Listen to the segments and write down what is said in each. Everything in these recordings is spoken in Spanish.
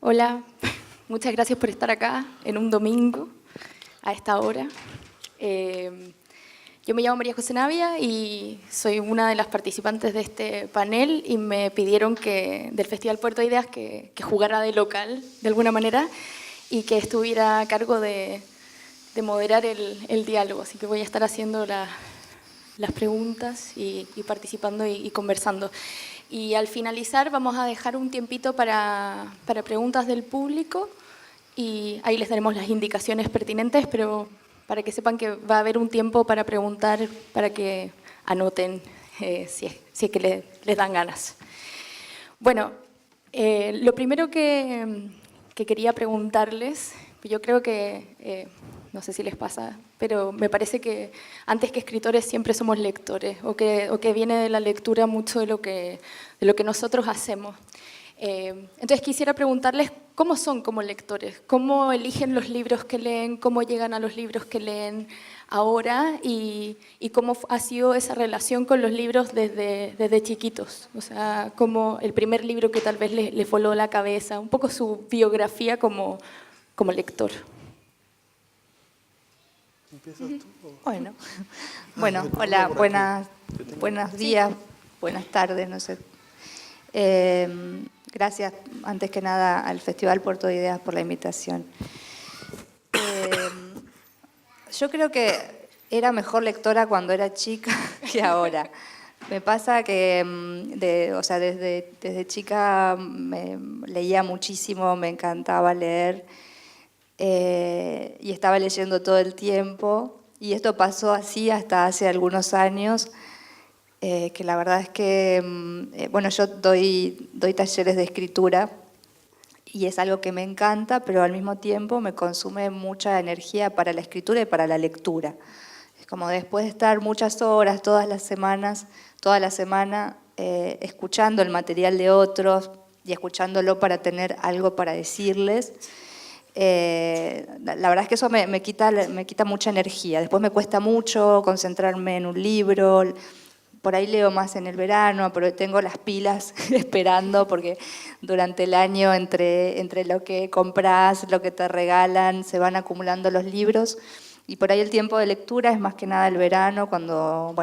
Hola, muchas gracias por estar acá en un domingo a esta hora. Yo me llamo María José Navia y soy una de las participantes de este panel y me pidieron del Festival Puerto de Ideas que jugara de local de alguna manera y que estuviera a cargo de moderar el diálogo. Así que voy a estar haciendo las preguntas y participando y conversando. Y al finalizar vamos a dejar un tiempito para preguntas del público y ahí les daremos las indicaciones pertinentes, pero para que sepan que va a haber un tiempo para preguntar, para que anoten si es que les dan ganas. Bueno, lo primero que quería preguntarles, yo creo que, no sé si les pasa, pero me parece que antes que escritores siempre somos lectores, o que viene de la lectura mucho de lo que nosotros hacemos. Entonces quisiera preguntarles cómo son como lectores, cómo eligen los libros que leen, cómo llegan a los libros que leen ahora y cómo ha sido esa relación con los libros desde chiquitos. O sea, como el primer libro que tal vez les voló la cabeza, un poco su biografía como lector. ¿Empiezas tú? Bueno, hola, buenos días, buenas tardes, no sé. Gracias, antes que nada, al Festival Puerto de Ideas por la invitación. Yo creo que era mejor lectora cuando era chica que ahora. Me pasa que desde chica leía muchísimo, me encantaba leer y estaba leyendo todo el tiempo. Y esto pasó así hasta hace algunos años. Que la verdad es que, yo doy talleres de escritura y es algo que me encanta, pero al mismo tiempo me consume mucha energía para la escritura y para la lectura. Es como después de estar muchas horas, toda la semana, escuchando el material de otros y escuchándolo para tener algo para decirles. La verdad es que eso me quita mucha energía. Después me cuesta mucho concentrarme en un libro. Por ahí leo más en el verano, pero tengo las pilas esperando porque durante el año entre lo que compras, lo que te regalan, se van acumulando los libros. Y por ahí el tiempo de lectura es más que nada el verano, cuando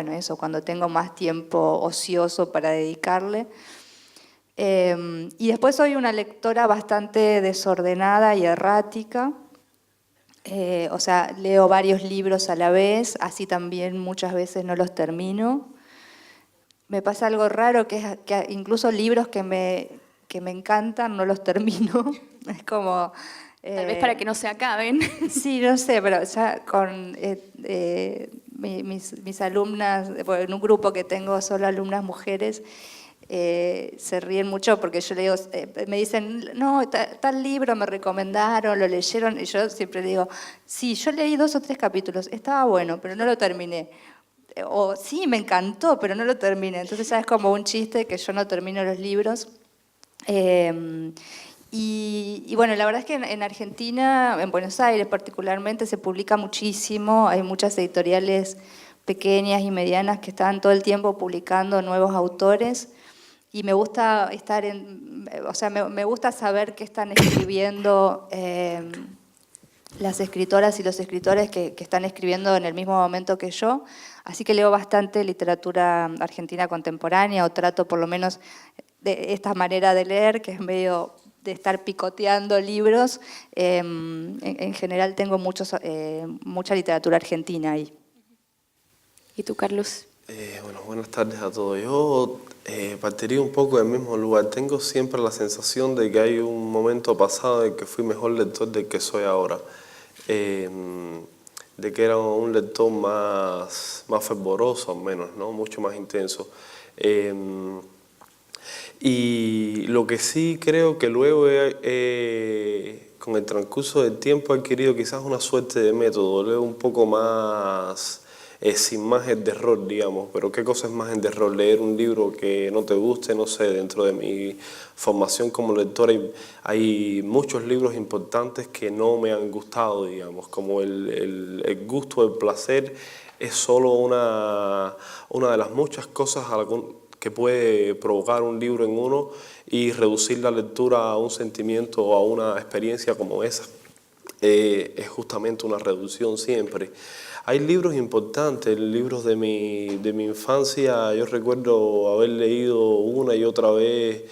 tengo más tiempo ocioso para dedicarle. Y después soy una lectora bastante desordenada y errática. Leo varios libros a la vez, así también muchas veces no los termino. Me pasa algo raro, que es que incluso libros que me encantan no los termino. Es como... Tal vez para que no se acaben. Sí, no sé, pero ya con mis alumnas, en un grupo que tengo solo alumnas mujeres, se ríen mucho porque yo le digo, me dicen, no, tal libro me recomendaron, lo leyeron, y yo siempre digo, sí, yo leí 2 o 3 capítulos, estaba bueno, pero no lo terminé. O sí, me encantó, pero no lo terminé. Entonces ya es como un chiste que yo no termino los libros. Y bueno, la verdad es que en Argentina, en Buenos Aires particularmente, se publica muchísimo. Hay muchas editoriales pequeñas y medianas que están todo el tiempo publicando nuevos autores. Y me gusta me gusta saber qué están escribiendo las escritoras y los escritores que están escribiendo en el mismo momento que yo. Así que leo bastante literatura argentina contemporánea, o trato por lo menos de esta manera de leer, que es medio de estar picoteando libros. En general tengo mucha literatura argentina ahí. ¿Y tú, Carlos? Buenas tardes a todos. Yo partiría un poco del mismo lugar. Tengo siempre la sensación de que hay un momento pasado en que fui mejor lector del que soy ahora. De que era un lector más fervoroso, al menos, ¿no? Mucho más intenso. Y lo que sí creo que luego con el transcurso del tiempo he adquirido quizás una suerte de método, leo un poco más, sin margen de error, digamos. Pero ¿qué cosa es margen de error? Leer un libro que no te guste, no sé, dentro de mi formación como lector hay muchos libros importantes que no me han gustado, digamos, como el gusto, el placer es solo una de las muchas cosas que puede provocar un libro en uno y reducir la lectura a un sentimiento o a una experiencia como esa. Es justamente una reducción siempre. Hay libros importantes, libros de mi infancia. Yo recuerdo haber leído una y otra vez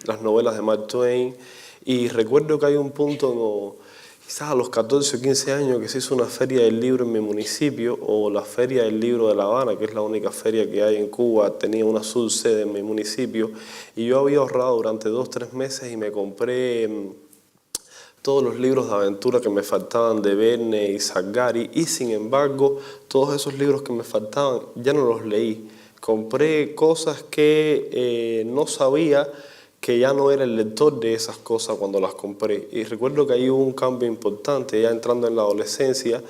las novelas de Mark Twain, y recuerdo que hay un punto, quizás a los 14 o 15 años, que se hizo una feria del libro en mi municipio, o la Feria del Libro de La Habana, que es la única feria que hay en Cuba. Tenía una subsede en mi municipio, y yo había ahorrado durante 2 o 3 meses y me compré todos los libros de aventura que me faltaban de Verne y Salgari, y sin embargo todos esos libros que me faltaban ya no los leí. Compré cosas que no sabía, que ya no era el lector de esas cosas cuando las compré. Y recuerdo que ahí hubo un cambio importante, ya entrando en la adolescencia,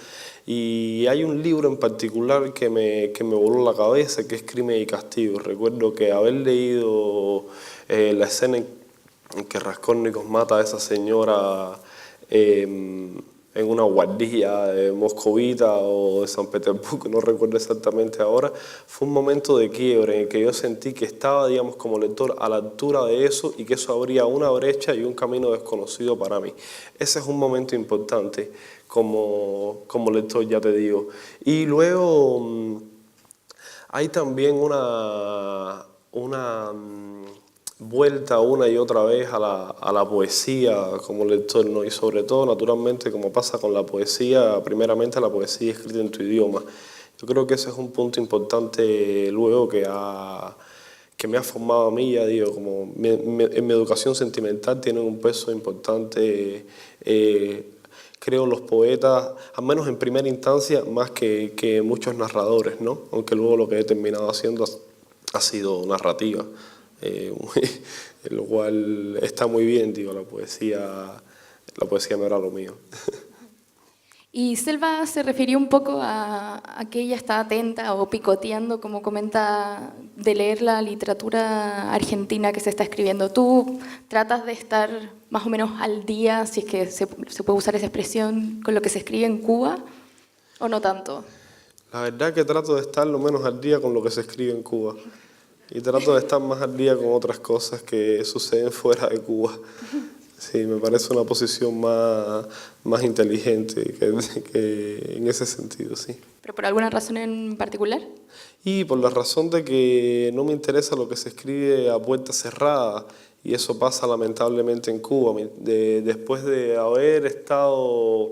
y hay un libro en particular que me voló la cabeza, que es Crimen y Castigo. Recuerdo que haber leído la escena en que Raskolnikov mata a esa señora en una guardia de moscovita o de San Petersburgo, no recuerdo exactamente ahora. Fue un momento de quiebre en el que yo sentí que estaba, digamos, como lector a la altura de eso, y que eso abría una brecha y un camino desconocido para mí. Ese es un momento importante como lector, ya te digo. Y luego hay también una vuelta una y otra vez a la poesía como lector, ¿no? Y sobre todo, naturalmente, como pasa con la poesía, primeramente la poesía escrita en tu idioma. Yo creo que ese es un punto importante luego que me ha formado a mí, ya digo, como en mi educación sentimental tienen un peso importante, creo, los poetas, al menos en primera instancia, más que muchos narradores, ¿no? Aunque luego lo que he terminado haciendo ha sido narrativa. Lo cual está muy bien, digo, la poesía no era lo mío. Y Selva se refirió un poco a que ella está atenta o picoteando, como comenta, de leer la literatura argentina que se está escribiendo. ¿Tú tratas de estar más o menos al día, si es que se puede usar esa expresión, con lo que se escribe en Cuba, o no tanto? La verdad que trato de estar lo menos al día con lo que se escribe en Cuba. Y trato de estar más al día con otras cosas que suceden fuera de Cuba. Sí, me parece una posición más inteligente que en ese sentido, sí. ¿Pero por alguna razón en particular? Y por la razón de que no me interesa lo que se escribe a puerta cerrada, y eso pasa lamentablemente en Cuba. Después de haber estado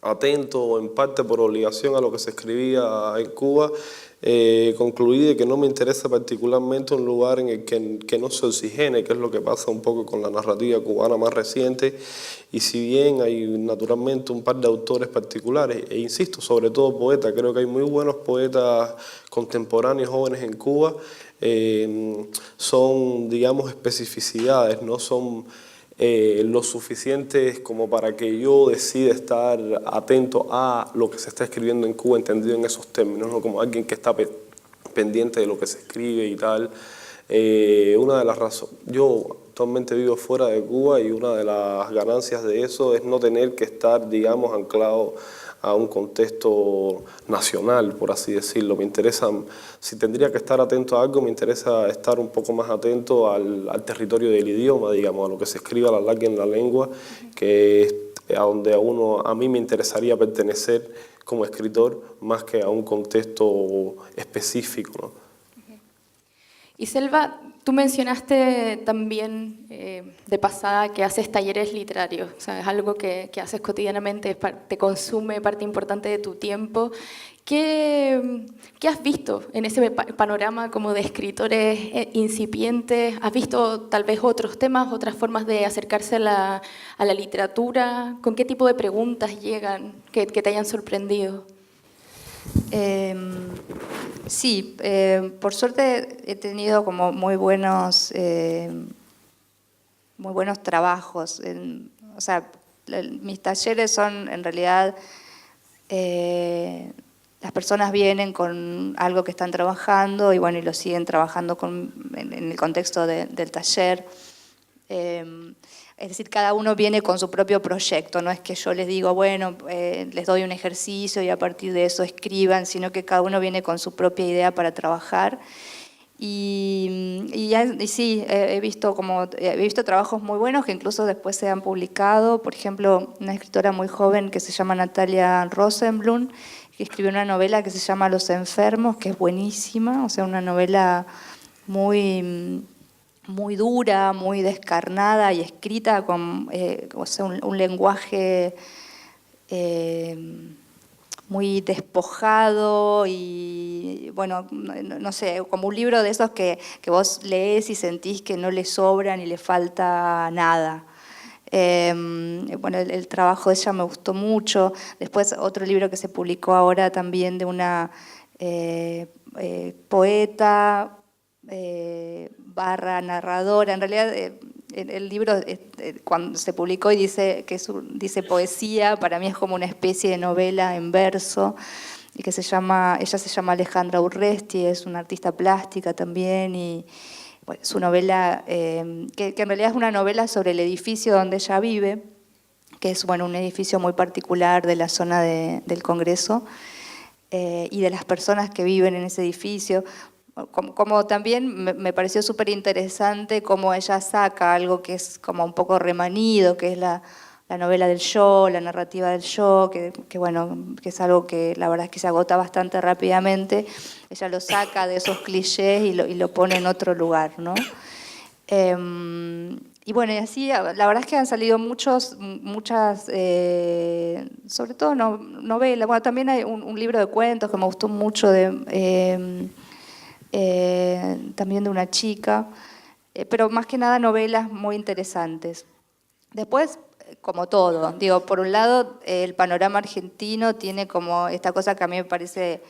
atento, en parte por obligación, a lo que se escribía en Cuba, concluí de que no me interesa particularmente un lugar en el que no se oxigene, que es lo que pasa un poco con la narrativa cubana más reciente. Y si bien hay naturalmente un par de autores particulares, e insisto, sobre todo poetas, creo que hay muy buenos poetas contemporáneos jóvenes en Cuba, son, digamos, especificidades, no son lo suficientes como para que yo decida estar atento a lo que se está escribiendo en Cuba, entendido en esos términos, ¿no? Como alguien que está pendiente de lo que se escribe y tal. Una de las razones, yo actualmente vivo fuera de Cuba, y una de las ganancias de eso es no tener que estar, digamos, anclado a un contexto nacional, por así decirlo. Me interesa, si tendría que estar atento a algo, me interesa estar un poco más atento al territorio del idioma, digamos, a lo que se escribe a la larga en la lengua, que es a donde a mí me interesaría pertenecer como escritor, más que a un contexto específico, ¿no? Y Selva, tú mencionaste también de pasada que haces talleres literarios, o sea, es algo que haces cotidianamente, te consume parte importante de tu tiempo. ¿Qué has visto en ese panorama como de escritores incipientes? ¿Has visto tal vez otros temas, otras formas de acercarse a la literatura? ¿Con qué tipo de preguntas llegan que te hayan sorprendido? Sí, por suerte he tenido como muy buenos trabajos. O sea, mis talleres son en realidad, las personas vienen con algo que están trabajando y bueno, y lo siguen trabajando en el contexto del taller. Es decir, cada uno viene con su propio proyecto, no es que yo les digo, bueno, les doy un ejercicio y a partir de eso escriban, sino que cada uno viene con su propia idea para trabajar. Y sí, he visto trabajos muy buenos que incluso después se han publicado. Por ejemplo, una escritora muy joven que se llama Natalia Rosenblum, que escribió una novela que se llama Los enfermos, que es buenísima, o sea, una novela muy, muy dura, muy descarnada y escrita con o sea, un lenguaje muy despojado y, bueno, no sé, como un libro de esos que vos lees y sentís que no le sobra ni le falta nada. Bueno, el trabajo de ella me gustó mucho. Después otro libro que se publicó ahora también de una poeta barra narradora. En realidad el libro cuando se publicó y dice poesía, para mí es como una especie de novela en verso, y que ella se llama Alejandra Urresti, es una artista plástica también, y bueno, su novela, que en realidad es una novela sobre el edificio donde ella vive, que es, bueno, un edificio muy particular de la zona del Congreso, y de las personas que viven en ese edificio. Como también me pareció súper interesante cómo ella saca algo que es como un poco remanido, que es la novela del yo, la narrativa del yo, que bueno, que es algo que la verdad es que se agota bastante rápidamente. Ella lo saca de esos clichés y lo pone en otro lugar, ¿no? Y bueno, y así, la verdad es que han salido muchas, sobre todo novelas. Bueno, también hay un libro de cuentos que me gustó mucho también de una chica, pero más que nada novelas muy interesantes. Después, como todo, digo, por un lado el panorama argentino tiene como esta cosa que a mí me parece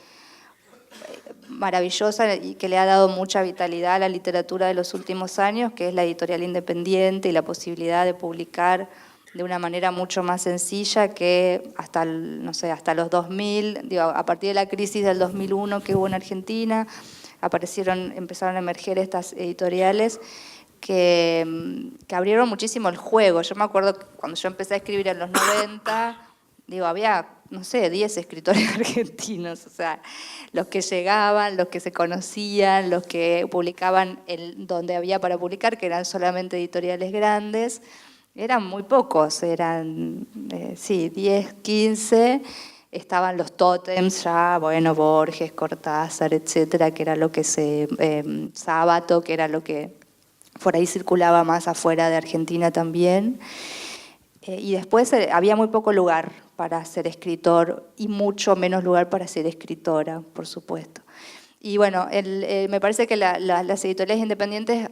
maravillosa y que le ha dado mucha vitalidad a la literatura de los últimos años, que es la editorial independiente y la posibilidad de publicar de una manera mucho más sencilla que hasta los 2000, digo, a partir de la crisis del 2001 que hubo en Argentina, empezaron a emerger estas editoriales que abrieron muchísimo el juego. Yo me acuerdo que cuando yo empecé a escribir en los 90, digo, había, no sé, 10 escritores argentinos, o sea, los que llegaban, los que se conocían, los que publicaban donde había para publicar, que eran solamente editoriales grandes, eran muy pocos, eran, 10, 15, estaban los tótems ya, bueno, Borges, Cortázar, etcétera, que era lo que Sábato, que era lo que por ahí circulaba más afuera de Argentina también. Y después había muy poco lugar para ser escritor y mucho menos lugar para ser escritora, por supuesto. Y bueno, me parece que las editoriales independientes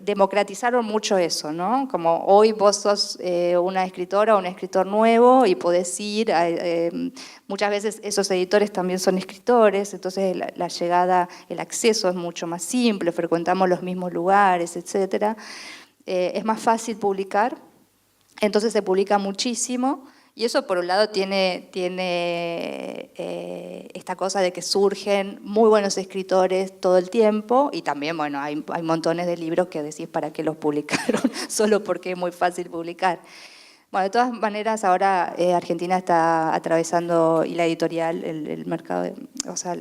democratizaron mucho eso, ¿no? Como hoy vos sos una escritora o un escritor nuevo y podés ir, muchas veces esos editores también son escritores, entonces la llegada, el acceso es mucho más simple, frecuentamos los mismos lugares, etc. Es más fácil publicar, entonces se publica muchísimo. Y eso por un lado tiene esta cosa de que surgen muy buenos escritores todo el tiempo, y también, bueno, hay montones de libros que decís para qué los publicaron, solo porque es muy fácil publicar. Bueno, de todas maneras ahora Argentina está atravesando, y la editorial, el mercado, o sea,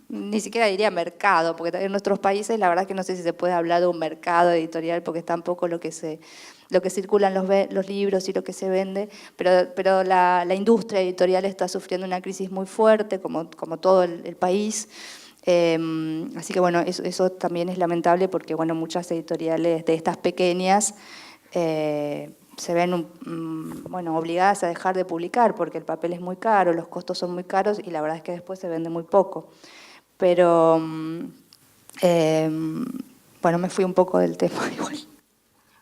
ni siquiera diría mercado, porque en nuestros países la verdad que no sé si se puede hablar de un mercado editorial, porque es tan poco lo que circulan los libros y lo que se vende, pero la industria editorial está sufriendo una crisis muy fuerte, como todo el país. Así que bueno, eso también es lamentable, porque bueno, muchas editoriales de estas pequeñas se ven obligadas a dejar de publicar, porque el papel es muy caro, los costos son muy caros, y la verdad es que después se vende muy poco. Pero bueno, me fui un poco del tema igual.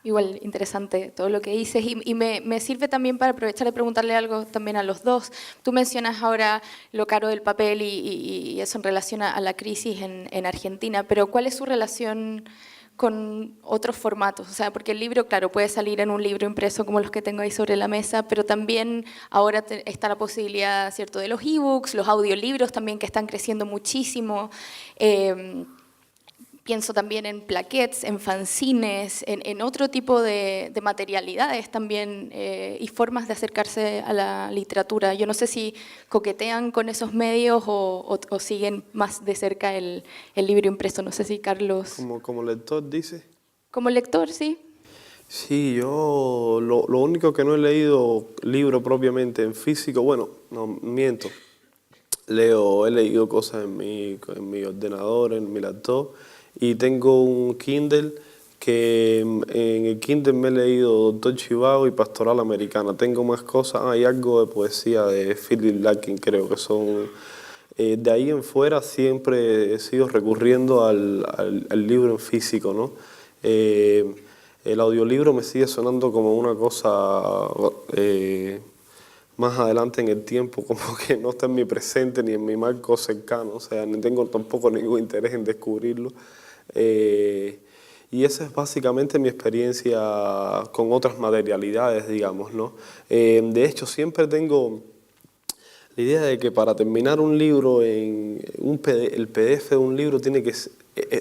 Igual, interesante todo lo que dices, y me sirve también para aprovechar de preguntarle algo también a los dos. Tú mencionas ahora lo caro del papel y eso en relación a la crisis en Argentina, pero ¿cuál es su relación con otros formatos? O sea, porque el libro, claro, puede salir en un libro impreso como los que tengo ahí sobre la mesa, pero también ahora está la posibilidad, ¿cierto?, de los ebooks, los audiolibros también, que están creciendo muchísimo. pienso también en plaquettes, en fanzines, en otro tipo de materialidades también y formas de acercarse a la literatura. Yo no sé si coquetean con esos medios o siguen más de cerca el libro impreso. No sé si Carlos... Como lector, dice. Como lector, sí. Sí, yo lo único que no he leído libro propiamente en físico, bueno, no miento, he leído cosas en mi ordenador, en mi laptop, y tengo un Kindle que en el Kindle me he leído Doctor Zhivago y Pastoral Americana. Tengo más cosas, hay algo de poesía de Philip Larkin, creo que son... de ahí en fuera siempre he sido recurriendo al libro en físico, ¿no? El audiolibro me sigue sonando como una cosa más adelante en el tiempo, como que no está en mi presente ni en mi marco cercano, o sea, no tengo tampoco ningún interés en descubrirlo. Y esa es básicamente mi experiencia con otras materialidades, digamos, ¿no? De hecho, siempre tengo la idea de que para terminar un libro, el PDF de un libro tiene que...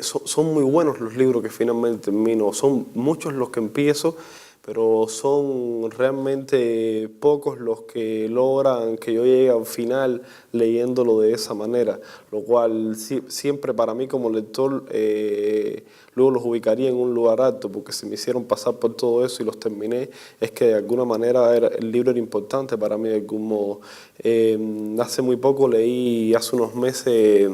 son muy buenos los libros que finalmente termino, son muchos los que empiezo, pero son realmente pocos los que logran que yo llegue al final leyéndolo de esa manera, lo cual siempre para mí como lector luego los ubicaría en un lugar alto, porque si me hicieron pasar por todo eso y los terminé, es que de alguna manera el libro era importante para mí de algún modo. Hace muy poco leí, hace unos meses,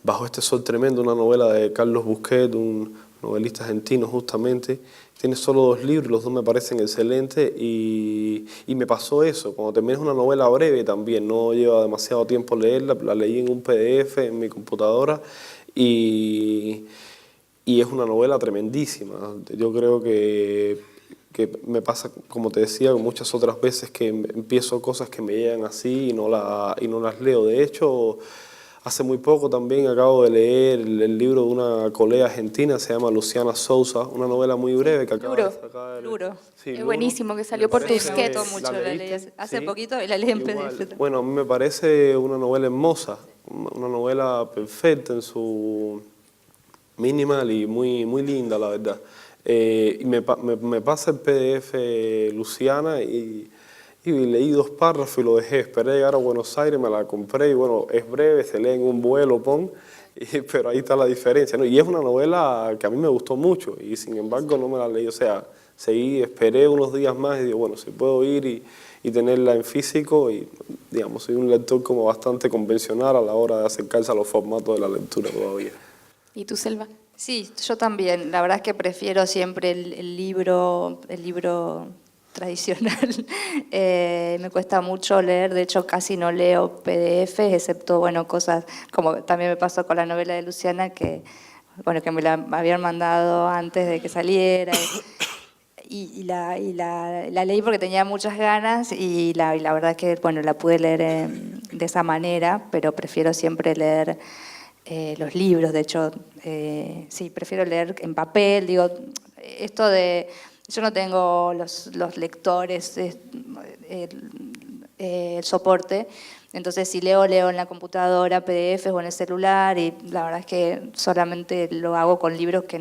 Bajo este sol tremendo, una novela de Carlos Busquet, un novelista argentino justamente. Tiene solo 2 libros, los 2 me parecen excelentes y me pasó eso. Cuando terminé una novela breve también, no lleva demasiado tiempo leerla, la leí en un PDF en mi computadora y es una novela tremendísima. Yo creo que me pasa, como te decía, muchas otras veces que empiezo cosas que me llegan así y no las leo. De hecho, hace muy poco también acabo de leer el libro de una colega argentina, se llama Luciana Souza, una novela muy breve que acaba de sacar. Luro. Sí, Es Luro. buenísimo, que salió Me por parece- Me gustó Tusquets. mucho, la leí hace Sí. poquito y la leí en Igual. PDF. Bueno, a mí me parece una novela hermosa, una novela perfecta en su minimal y muy, muy linda, la verdad. Y me pasa el PDF Luciana y leí 2 párrafos y lo dejé. Esperé llegar a Buenos Aires, me la compré y bueno, es breve, se lee en un vuelo, pero ahí está la diferencia, ¿no? Y es una novela que a mí me gustó mucho y sin embargo no me la leí. O sea, esperé unos días más y digo, bueno, si puedo ir y tenerla en físico y, digamos, soy un lector como bastante convencional a la hora de acercarse a los formatos de la lectura todavía. ¿Y tú, Selva? Sí, yo también. La verdad es que prefiero siempre el libro tradicional. Me cuesta mucho leer, de hecho casi no leo PDFs, excepto bueno, cosas como también me pasó con la novela de Luciana, que me la habían mandado antes de que saliera. La leí porque tenía muchas ganas y la verdad que bueno, la pude leer de esa manera, pero prefiero siempre leer los libros. De hecho, sí, prefiero leer en papel. Digo, esto de... Yo no tengo los lectores, el soporte, entonces si leo en la computadora, PDFs o en el celular, y la verdad es que solamente lo hago con libros que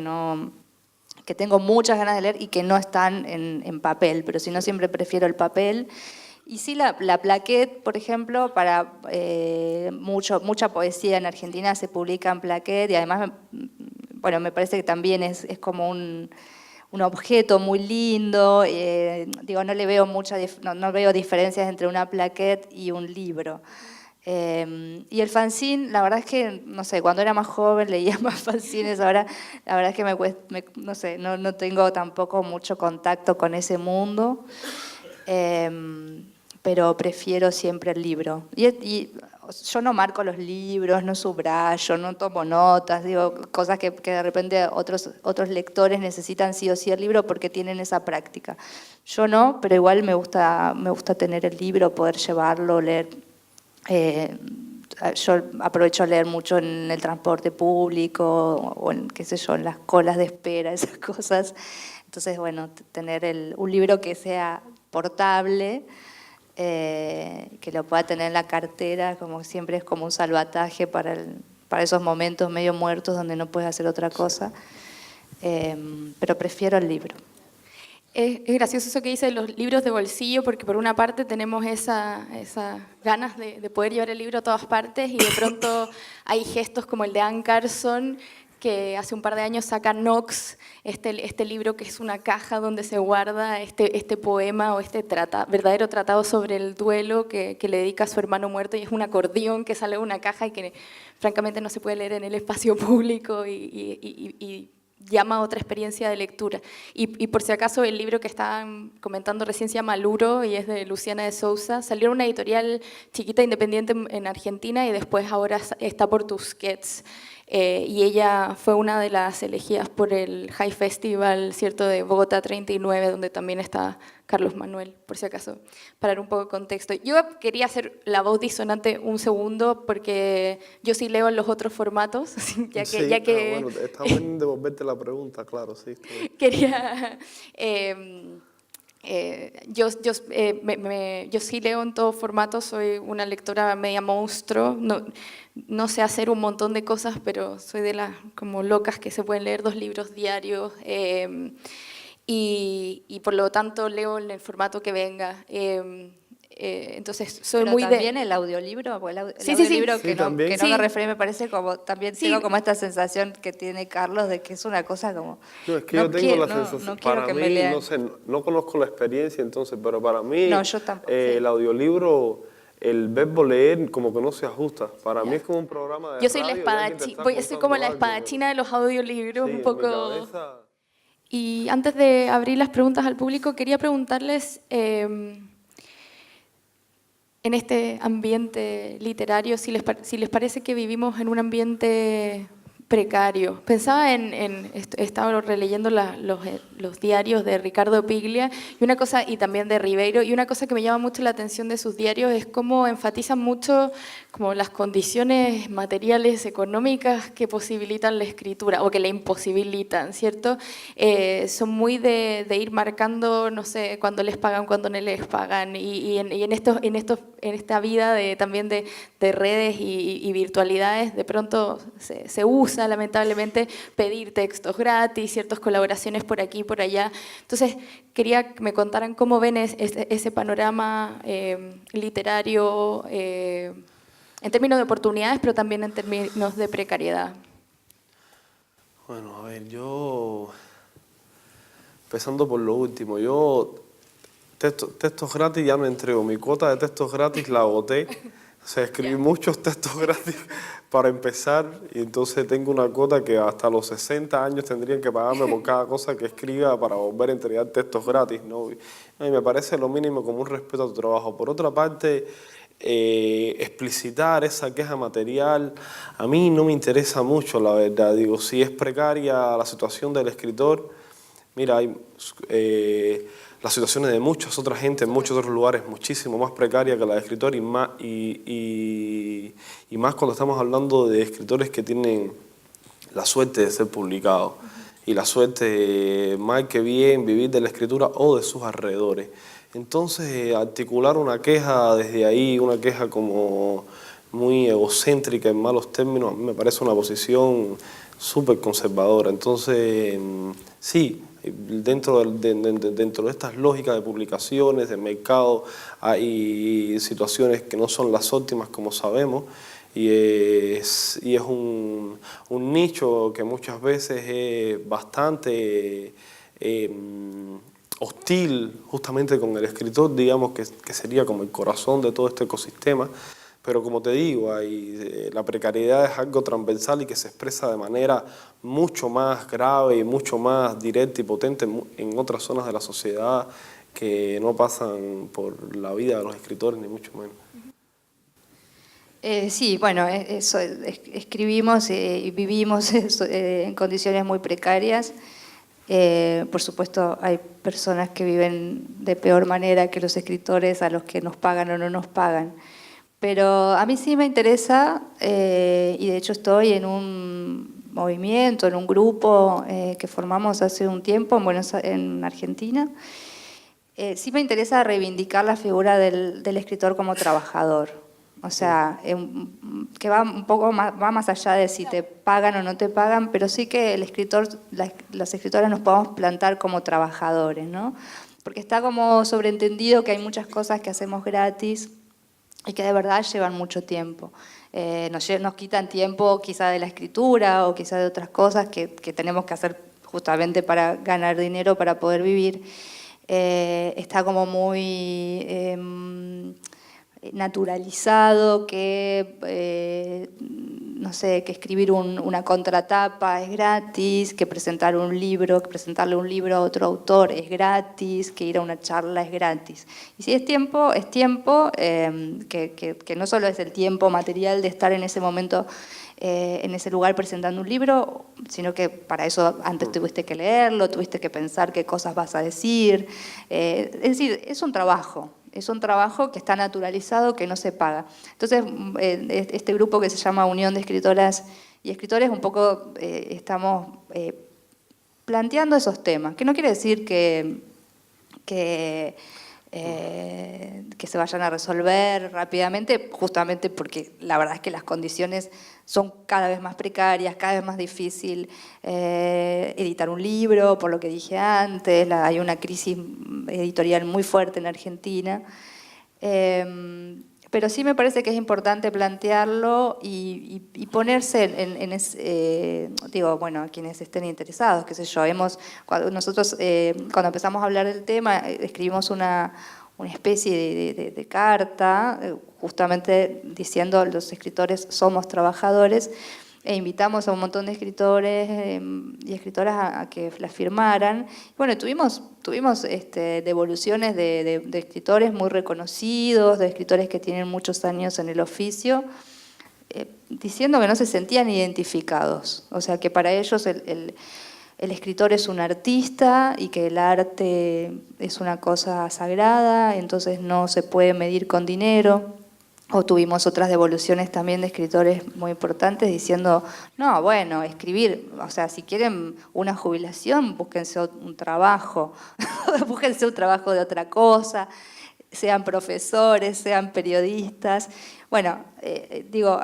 tengo muchas ganas de leer y que no están en papel, pero si no siempre prefiero el papel. Y sí, la plaquette, por ejemplo, para mucha poesía en Argentina se publica en plaquette y además, bueno, me parece que también es como un objeto muy lindo, digo, no le veo no veo diferencias entre una plaquette y un libro. Y el fanzine, la verdad es que, no sé, cuando era más joven leía más fanzines, ahora la verdad es que no sé, no tengo tampoco mucho contacto con ese mundo, pero prefiero siempre el libro. Y yo no marco los libros, no subrayo, no tomo notas, digo, cosas que de repente otros lectores necesitan sí o sí el libro porque tienen esa práctica. Yo no, pero igual me gusta tener el libro, poder llevarlo, leer. Yo aprovecho a leer mucho en el transporte público o en, qué sé yo, en las colas de espera, esas cosas. Entonces, bueno, tener un libro que sea portable, que lo pueda tener en la cartera, como siempre es como un salvataje para para esos momentos medio muertos donde no puedes hacer otra cosa, pero prefiero el libro. Es gracioso eso que dice de los libros de bolsillo, porque por una parte tenemos esas ganas de poder llevar el libro a todas partes y de pronto hay gestos como el de Anne Carson, que hace un par de años saca Knox, este libro que es una caja donde se guarda este poema o verdadero tratado sobre el duelo que le dedica a su hermano muerto, y es un acordeón que sale de una caja y que francamente no se puede leer en el espacio público y llama a otra experiencia de lectura. Y por si acaso el libro que estaban comentando recién se llama Luro y es de Luciana de Sousa. Salió en una editorial chiquita independiente en Argentina y después ahora está por Tusquets. Y ella fue una de las elegidas por el High Festival, ¿cierto?, de Bogotá 39, donde también está Carlos Manuel, por si acaso, para dar un poco de contexto. Yo quería hacer la voz disonante un segundo, porque yo sí leo en los otros formatos, ya que bueno, está bien devolverte la pregunta, claro, sí. quería... yo sí leo en todo formato, soy una lectora media monstruo, no sé hacer un montón de cosas, pero soy de las como locas que se pueden leer 2 libros diarios, y por lo tanto leo en el formato que venga. Entonces soy pero muy también el audiolibro, porque el Sí, audiolibro sí. que no me refiere, me parece como, también Sí. tengo como esta sensación que tiene Carlos de que es una cosa como... No, es que yo tengo la sensación, no quiero para que mí, me lean. no sé, no conozco la experiencia entonces, pero para mí No, yo tampoco, sí. el audiolibro, el verbo leer como que no se ajusta. Para mí es como un programa de Yo soy la radio y alguien te está soy como la contando algo, espadachina de los audiolibros, sí, un en poco... mi cabeza... Y antes de abrir las preguntas al público, quería preguntarles, en este ambiente literario, si les parece que vivimos en un ambiente precario. Pensaba estaba releyendo los diarios de Ricardo Piglia y también de Ribeiro, y una cosa que me llama mucho la atención de sus diarios es cómo enfatizan mucho como las condiciones materiales, económicas que posibilitan la escritura o que la imposibilitan, ¿cierto? Son muy de ir marcando, no sé, cuándo les pagan, cuándo no les pagan, y en esta vida también de redes y virtualidades, de pronto se usa lamentablemente pedir textos gratis, ciertas colaboraciones por aquí y por allá. Entonces quería que me contaran cómo ven ese panorama literario en términos de oportunidades, pero también en términos de precariedad. Bueno, a ver, empezando por lo último, yo textos gratis ya no entrego, mi cuota de textos gratis la agoté, o sea, escribí muchos textos gratis para empezar, y entonces tengo una cuota que hasta los 60 años tendrían que pagarme por cada cosa que escriba para volver a entregar textos gratis, ¿no? Y me parece lo mínimo como un respeto a tu trabajo. Por otra parte, explicitar esa queja material a mí no me interesa mucho, la verdad. Digo, si es precaria la situación del escritor, mira, hay las situaciones de muchas otras gente en muchos otros lugares muchísimo más precaria que la de escritor, y más cuando estamos hablando de escritores que tienen la suerte de ser publicados y la suerte, mal que bien, vivir de la escritura o de sus alrededores. Entonces, articular una queja desde ahí, una queja como muy egocéntrica en malos términos, a mí me parece una posición súper conservadora. Entonces, sí, dentro de estas lógicas de publicaciones, de mercado, hay situaciones que no son las óptimas, como sabemos, y es un nicho que muchas veces es bastante hostil justamente con el escritor, digamos que sería como el corazón de todo este ecosistema. Pero como te digo, la precariedad es algo transversal y que se expresa de manera mucho más grave y mucho más directa y potente en otras zonas de la sociedad que no pasan por la vida de los escritores, ni mucho menos. Sí, bueno, escribimos y vivimos en condiciones muy precarias. Por supuesto, hay personas que viven de peor manera que los escritores, a los que nos pagan o no nos pagan. Pero a mí sí me interesa, y de hecho estoy en un movimiento, en un grupo que formamos hace un tiempo en Argentina. Sí me interesa reivindicar la figura del escritor como trabajador. O sea, que va un poco más, va más allá de si te pagan o no te pagan, pero sí que el escritor, las escritoras nos podemos plantar como trabajadores, ¿no? Porque está como sobreentendido que hay muchas cosas que hacemos gratis y que de verdad llevan mucho tiempo. Nos quitan tiempo quizá de la escritura o quizá de otras cosas que tenemos que hacer justamente para ganar dinero, para poder vivir. Está como muy naturalizado que, no sé, que escribir una contratapa es gratis, que presentar un libro, que presentarle un libro a otro autor es gratis, que ir a una charla es gratis. Y si es tiempo, que no solo es el tiempo material de estar en ese momento en ese lugar presentando un libro, sino que para eso antes tuviste que leerlo, tuviste que pensar qué cosas vas a decir. Es decir, es un trabajo que está naturalizado, que no se paga. Entonces, este grupo que se llama Unión de Escritoras y Escritores, un poco estamos planteando esos temas, que no quiere decir que se vayan a resolver rápidamente, justamente porque la verdad es que las condiciones son cada vez más precarias, cada vez más difícil editar un libro, por lo que dije antes, hay una crisis editorial muy fuerte en Argentina. Pero sí me parece que es importante plantearlo y ponerse digo, bueno, a quienes estén interesados, qué sé yo. Nosotros cuando empezamos a hablar del tema, escribimos una especie de carta, justamente diciendo los escritores somos trabajadores, e invitamos a un montón de escritores y escritoras a que la firmaran. Bueno, tuvimos devoluciones de escritores muy reconocidos, de escritores que tienen muchos años en el oficio, diciendo que no se sentían identificados. O sea, que para ellos el escritor es un artista y que el arte es una cosa sagrada, entonces no se puede medir con dinero. O tuvimos otras devoluciones también de escritores muy importantes diciendo, no, bueno, escribir, o sea, si quieren una jubilación, búsquense un trabajo, búsquense un trabajo de otra cosa, sean profesores, sean periodistas. Bueno, digo,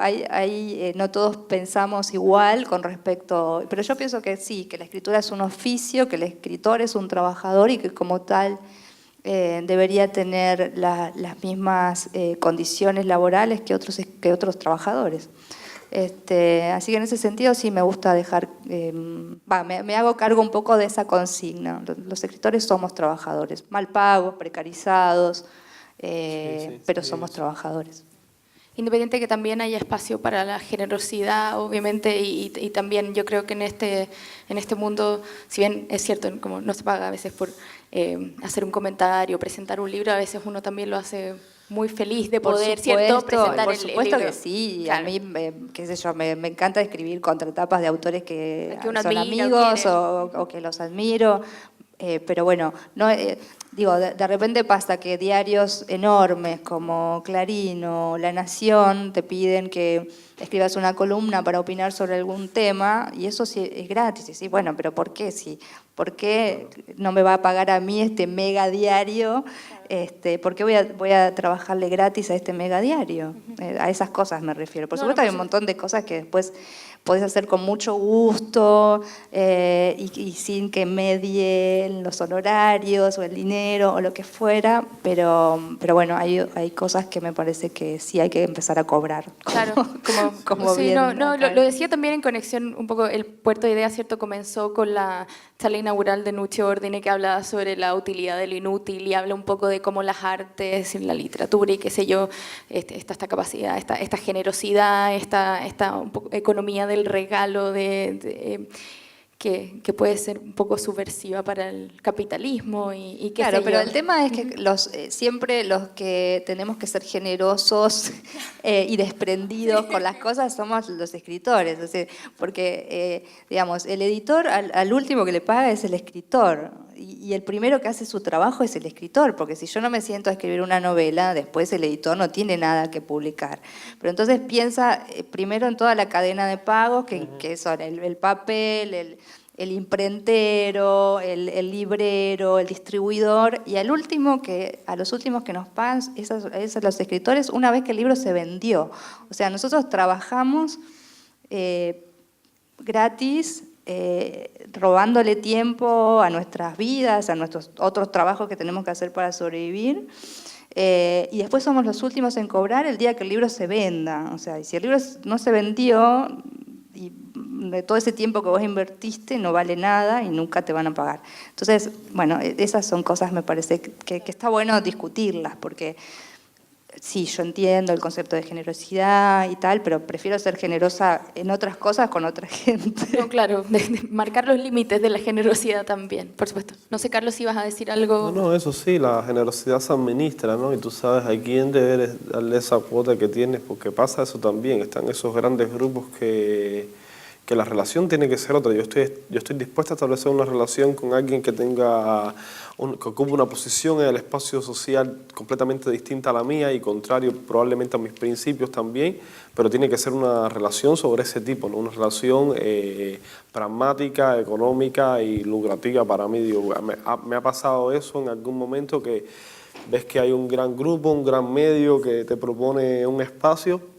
no todos pensamos igual con respecto, pero yo pienso que sí, que la escritura es un oficio, que el escritor es un trabajador y que como tal debería tener las mismas condiciones laborales que otros trabajadores. Así que en ese sentido sí me gusta dejar, me hago cargo un poco de esa consigna. Los escritores somos trabajadores, mal pagos, precarizados, pero somos trabajadores. Independiente que también haya espacio para la generosidad, obviamente, y también yo creo que en este mundo, si bien es cierto, como no se paga a veces por hacer un comentario, presentar un libro, a veces uno también lo hace muy feliz de poder, ¿cierto?, presentar por el supuesto libro. Que sí, Claro. A mí, qué sé yo, me encanta escribir contratapas de autores que uno son admira, amigos quiere. o que los admiro, pero bueno, no, digo, de repente pasa que diarios enormes como Clarín o La Nación te piden que escribas una columna para opinar sobre algún tema y eso sí es gratis. Y sí, bueno, pero ¿por qué? ¿Por qué no me va a pagar a mí este mega diario? ¿Por qué voy a trabajarle gratis a este mega diario? A esas cosas me refiero. Por supuesto hay un montón de cosas que después podés hacer con mucho gusto y sin que medien los honorarios o el dinero o lo que fuera, pero bueno, hay cosas que me parece que sí hay que empezar a cobrar. Claro, como sí, bien lo decía también en conexión un poco, el Puerto de Ideas, ¿cierto? Comenzó con la charla inaugural de Nuccio Ordine, que habla sobre la utilidad de lo inútil y habla un poco de cómo las artes, la literatura y qué sé yo, esta capacidad, esta generosidad, esta un poco economía del regalo que puede ser un poco subversiva para el capitalismo y qué Claro, sé pero yo. el tema es que siempre los que tenemos que ser generosos y desprendidos con las cosas somos los escritores, es decir, porque digamos, el editor al último que le paga es el escritor y el primero que hace su trabajo es el escritor, porque si yo no me siento a escribir una novela, después el editor no tiene nada que publicar. Pero entonces piensa primero en toda la cadena de pagos que son el papel, el imprentero, el librero, el distribuidor, y a los últimos que nos pagan es a los escritores una vez que el libro se vendió. O sea, nosotros trabajamos gratis, robándole tiempo a nuestras vidas, a nuestros otros trabajos que tenemos que hacer para sobrevivir, y después somos los últimos en cobrar el día que el libro se venda. O sea, y si el libro no se vendió, y de todo ese tiempo que vos invertiste no vale nada y nunca te van a pagar. Entonces, bueno, esas son cosas, me parece, que está bueno discutirlas, porque sí, yo entiendo el concepto de generosidad y tal, pero prefiero ser generosa en otras cosas con otra gente. No, claro, de marcar los límites de la generosidad también, por supuesto. No sé, Carlos, si vas a decir algo. No, eso sí, la generosidad se administra, ¿no? Y tú sabes a quién debes darle esa cuota que tienes, porque pasa eso también. Están esos grandes grupos que la relación tiene que ser otra. Yo estoy dispuesta a establecer una relación con alguien que que ocupe una posición en el espacio social completamente distinta a la mía y contrario probablemente a mis principios también, pero tiene que ser una relación sobre ese tipo, ¿no? Una relación pragmática, económica y lucrativa para mí. Digo, me ha pasado eso en algún momento, que ves que hay un gran grupo, un gran medio que te propone un espacio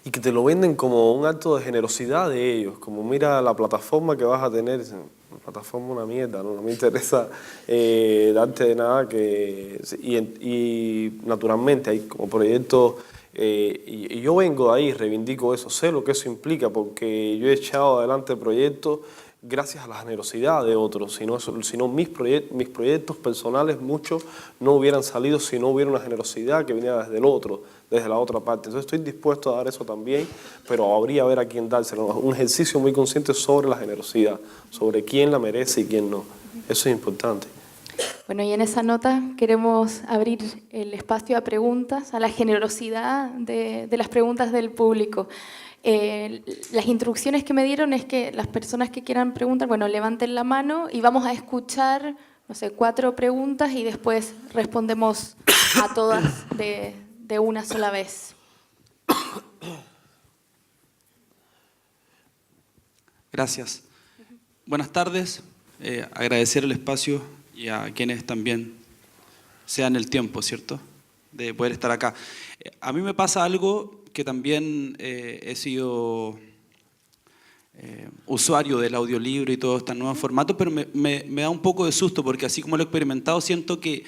y que te lo venden como un acto de generosidad de ellos, como mira la plataforma que vas a tener. La plataforma una mierda, no me interesa darte de nada. Y naturalmente hay como proyectos, y yo vengo de ahí, reivindico eso, sé lo que eso implica, porque yo he echado adelante proyectos gracias a la generosidad de otros. Si no mis proyectos personales, muchos no hubieran salido si no hubiera una generosidad que viniera desde el otro, desde la otra parte. Entonces estoy dispuesto a dar eso también, pero habría a ver a quién dárselo. Un ejercicio muy consciente sobre la generosidad, sobre quién la merece y quién no. Eso es importante. Bueno, y en esa nota queremos abrir el espacio a preguntas, a la generosidad de las preguntas del público. Las instrucciones que me dieron es que las personas que quieran preguntar, bueno, levanten la mano y vamos a escuchar, no sé, 4 preguntas y después respondemos a todas de una sola vez. Gracias. Buenas tardes. Agradecer el espacio y a quienes también se dan el tiempo, ¿cierto?, de poder estar acá. A mí me pasa algo que también he sido usuario del audiolibro y todo este nuevo formato, pero me da un poco de susto, porque así como lo he experimentado, siento que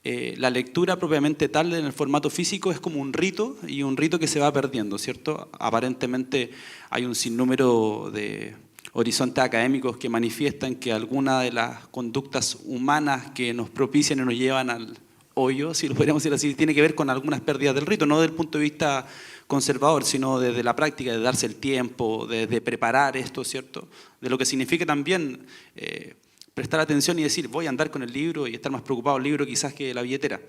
la lectura propiamente tal en el formato físico es como un rito, y un rito que se va perdiendo, ¿cierto? Aparentemente hay un sinnúmero de horizontes académicos que manifiestan que alguna de las conductas humanas que nos propician y nos llevan al hoyo, si lo podríamos decir así, tiene que ver con algunas pérdidas del rito, no desde el punto de vista conservador, sino desde la práctica de darse el tiempo, de preparar esto, ¿cierto? De lo que significa también prestar atención y decir, voy a andar con el libro y estar más preocupado del libro quizás que de la billetera.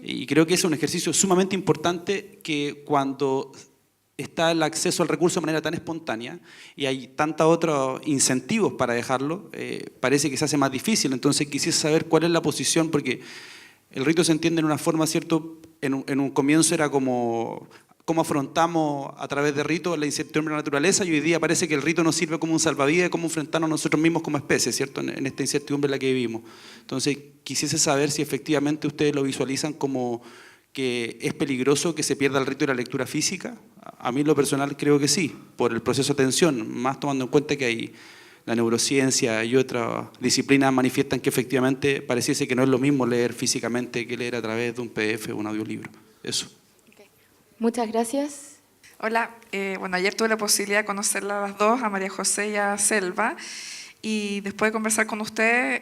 Y creo que es un ejercicio sumamente importante, que cuando está el acceso al recurso de manera tan espontánea y hay tantos otros incentivos para dejarlo, parece que se hace más difícil. Entonces quisiera saber cuál es la posición, porque el rito se entiende en una forma, ¿cierto? En un comienzo era como cómo afrontamos a través de rito la incertidumbre de la naturaleza, y hoy día parece que el rito nos sirve como un salvavidas, cómo enfrentarnos a nosotros mismos como especie, ¿cierto?, en esta incertidumbre en la que vivimos. Entonces quisiese saber si efectivamente ustedes lo visualizan como que es peligroso que se pierda el rito de la lectura física. A mí en lo personal creo que sí, por el proceso de atención, más tomando en cuenta que hay la neurociencia y otras disciplinas manifiestan que efectivamente pareciese que no es lo mismo leer físicamente que leer a través de un PDF o un audiolibro. Eso. Okay. Muchas gracias. Hola, bueno, ayer tuve la posibilidad de conocerla a las dos, a María José y a Selva, y después de conversar con ustedes,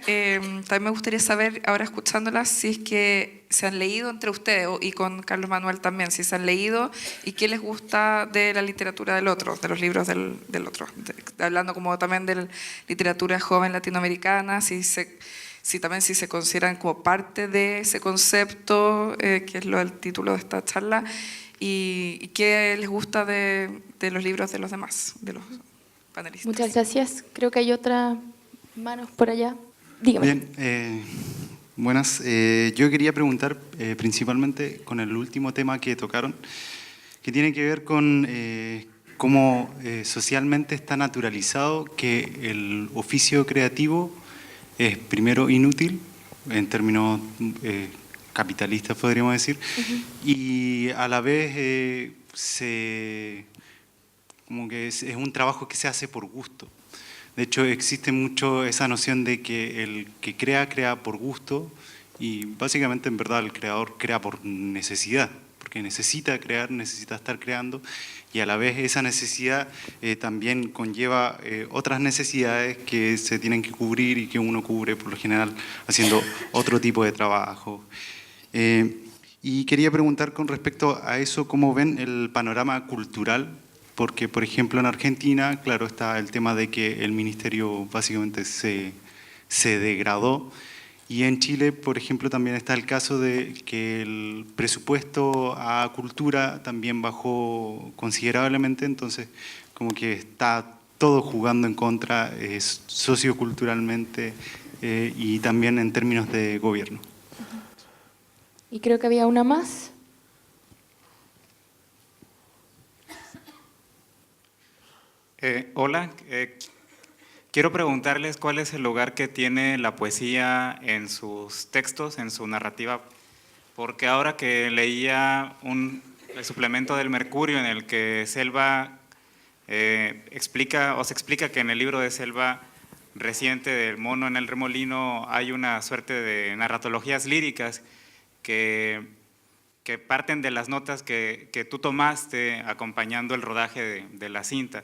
también me gustaría saber, ahora escuchándolas, si es que se han leído entre ustedes, y con Carlos Manuel también, si se han leído y qué les gusta de la literatura del otro, de los libros del otro, hablando como también de la literatura joven latinoamericana, si también si se consideran como parte de ese concepto, que es el título de esta charla, y qué les gusta de los libros de los demás, de los panelistas. Muchas gracias. Creo que hay otra mano por allá. Dígame. Bien, buenas. Yo quería preguntar principalmente con el último tema que tocaron, que tiene que ver con cómo socialmente está naturalizado que el oficio creativo es primero inútil, en términos capitalistas podríamos decir, y a la vez como que es un trabajo que se hace por gusto. De hecho, existe mucho esa noción de que el que crea por gusto, y básicamente en verdad el creador crea por necesidad, porque necesita crear, necesita estar creando, y a la vez esa necesidad también conlleva otras necesidades que se tienen que cubrir y que uno cubre por lo general haciendo otro tipo de trabajo. Y quería preguntar con respecto a eso, ¿cómo ven el panorama cultural? Porque, por ejemplo, en Argentina, claro, está el tema de que el ministerio básicamente se degradó. Y en Chile, por ejemplo, también está el caso de que el presupuesto a cultura también bajó considerablemente, entonces como que está todo jugando en contra socioculturalmente y también en términos de gobierno. Y creo que había una más. Hola, quiero preguntarles cuál es el lugar que tiene la poesía en sus textos, en su narrativa, porque ahora que leía el suplemento del Mercurio en el que Selva se explica que en el libro de Selva reciente del Mono en el Remolino hay una suerte de narratologías líricas que parten de las notas que tú tomaste acompañando el rodaje de la cinta,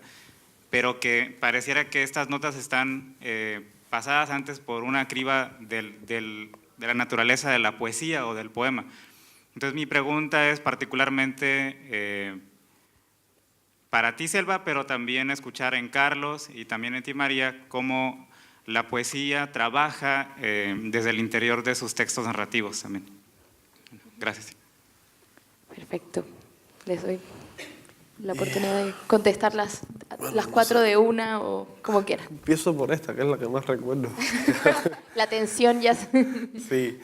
pero que pareciera que estas notas están pasadas antes por una criba de la naturaleza de la poesía o del poema. Entonces mi pregunta es particularmente para ti, Selva, pero también escuchar en Carlos y también en ti, María, cómo la poesía trabaja desde el interior de sus textos narrativos también. Gracias. Perfecto. Les doy la oportunidad de contestar las 4 de una o como quieran. Empiezo por esta, que es la que más recuerdo. La tensión ya... Sí.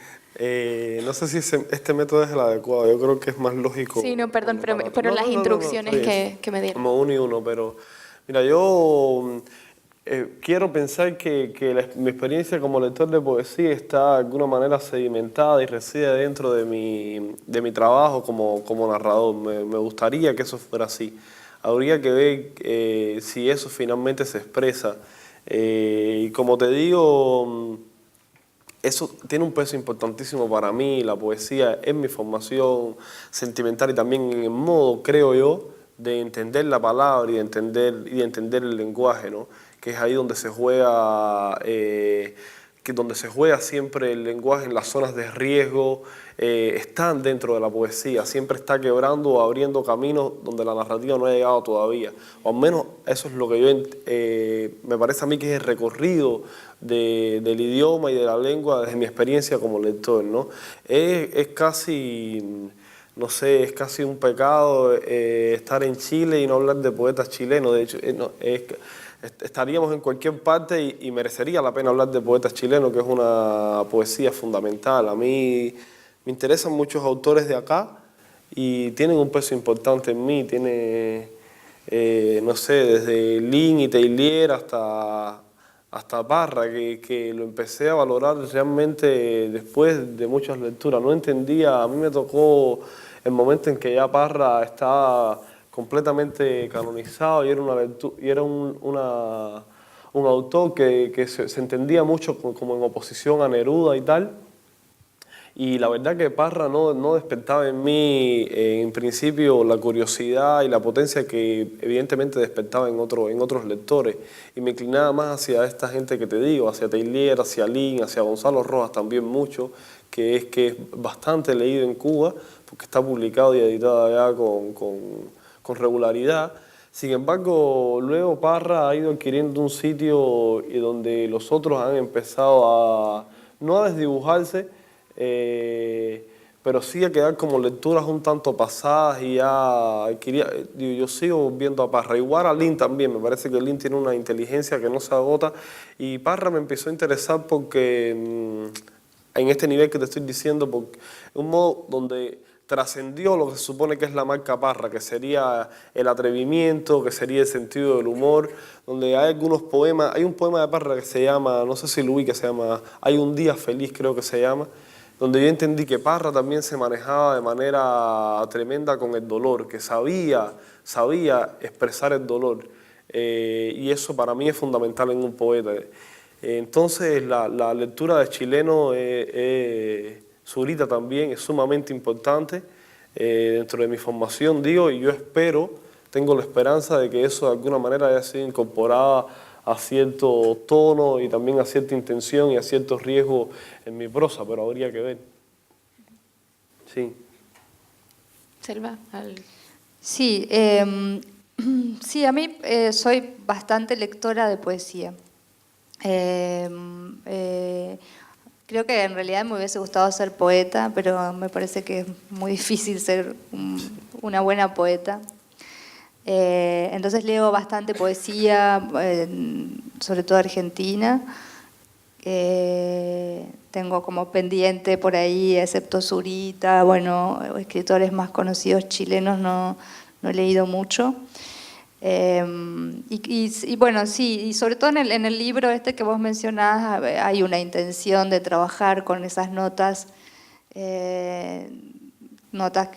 No sé si este método es el adecuado, yo creo que es más lógico. Sí, no, perdón, pero las instrucciones que me dieron. Como uno y uno, pero mira, yo quiero pensar que mi experiencia como lector de poesía está de alguna manera sedimentada y reside dentro de mi trabajo como narrador. Me gustaría que eso fuera así. Habría que ver si eso finalmente se expresa. Y como te digo, eso tiene un peso importantísimo para mí, la poesía, en mi formación sentimental y también en el modo, creo yo, de entender la palabra y de entender el lenguaje, ¿no? Que es ahí donde se juega, donde se juega siempre el lenguaje en las zonas de riesgo, están dentro de la poesía, siempre está quebrando o abriendo caminos donde la narrativa no ha llegado todavía, o al menos eso es lo que yo, me parece a mí que es el recorrido del idioma y de la lengua desde mi experiencia como lector, ¿no? Es casi... No sé, es casi un pecado estar en Chile y no hablar de poetas chilenos. De hecho, estaríamos en cualquier parte y merecería la pena hablar de poetas chilenos, que es una poesía fundamental. A mí me interesan muchos autores de acá y tienen un peso importante en mí. Tiene, no sé, desde Lin y Teillier hasta Parra, que lo empecé a valorar realmente después de muchas lecturas. No entendía, a mí me tocó el momento en que ya Parra estaba completamente canonizado y era un autor que se entendía mucho como en oposición a Neruda y tal. Y la verdad que Parra no despertaba en mí en principio la curiosidad y la potencia que evidentemente despertaba en otros lectores. Y me inclinaba más hacia esta gente que te digo, hacia Teillier, hacia Lin, hacia Gonzalo Rojas también mucho, que es bastante leído en Cuba, porque está publicado y editado allá con regularidad. Sin embargo, luego Parra ha ido adquiriendo un sitio donde los otros han empezado no a desdibujarse, pero sí a quedar como lecturas un tanto pasadas y ya yo sigo viendo a Parra. Igual a Lin también, me parece que Lin tiene una inteligencia que no se agota y Parra me empezó a interesar porque en este nivel que te estoy diciendo, porque un modo donde trascendió lo que se supone que es la marca Parra, que sería el atrevimiento, que sería el sentido del humor, donde hay algunos poemas, hay un poema de Parra que se llama, no sé si lo ubica, que se llama Hay un día feliz, creo que se llama, donde yo entendí que Parra también se manejaba de manera tremenda con el dolor, que sabía expresar el dolor, y eso para mí es fundamental en un poeta. Entonces la lectura de Chileno Zurita también es sumamente importante dentro de mi formación, digo, y yo tengo la esperanza de que eso de alguna manera haya sido incorporada a cierto tono y también a cierta intención y a cierto riesgo en mi prosa, pero habría que ver. Sí. Selva, Sí, sí, a mí soy bastante lectora de poesía. Creo que en realidad me hubiese gustado ser poeta, pero me parece que es muy difícil ser una buena poeta. Entonces leo bastante poesía, sobre todo argentina. Tengo como pendiente por ahí, excepto Zurita, bueno, escritores más conocidos chilenos no he leído mucho. Y bueno, sí, y sobre todo en el libro este que vos mencionás hay una intención de trabajar con esas notas,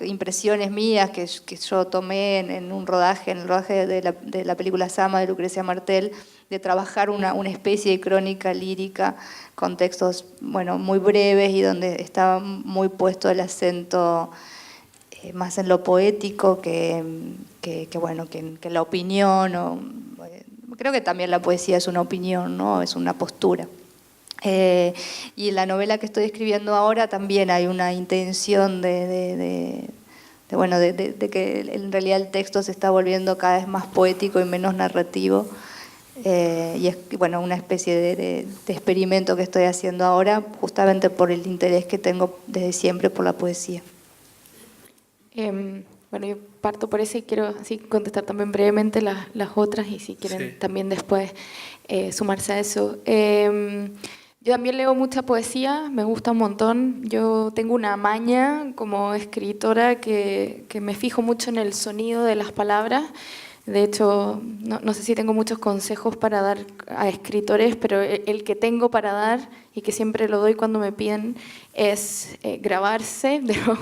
impresiones mías que yo tomé en el rodaje de la película Sama de Lucrecia Martel, de trabajar una especie de crónica lírica con textos, bueno, muy breves y donde estaba muy puesto el acento más en lo poético que la opinión. Creo que también la poesía es una opinión, ¿no? Es una postura. Y en la novela que estoy escribiendo ahora también hay una intención de que en realidad el texto se está volviendo cada vez más poético y menos narrativo. Y es una especie de experimento que estoy haciendo ahora, justamente por el interés que tengo desde siempre por la poesía. Bueno, yo parto por eso y quiero así contestar también brevemente las otras y si quieren también después sumarse a eso. Yo también leo mucha poesía, me gusta un montón. Yo tengo una maña como escritora que me fijo mucho en el sonido de las palabras. De hecho, no sé si tengo muchos consejos para dar a escritores, pero el que tengo para dar y que siempre lo doy cuando me piden es grabarse. Yo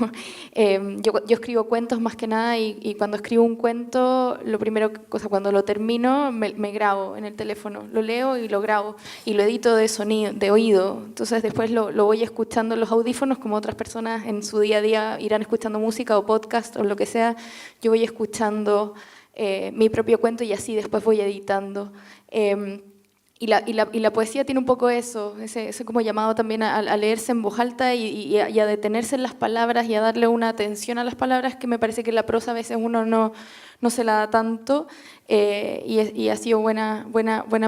escribo cuentos más que nada y cuando escribo un cuento, cuando lo termino, me grabo en el teléfono, lo leo y lo grabo y lo edito de oído. Entonces después lo voy escuchando en los audífonos como otras personas en su día a día irán escuchando música o podcast o lo que sea. Yo voy escuchando mi propio cuento y así después voy editando. Y la poesía tiene un poco ese como llamado también a leerse en voz alta y a detenerse en las palabras y a darle una atención a las palabras que me parece que la prosa a veces uno no se la da tanto y ha sido buena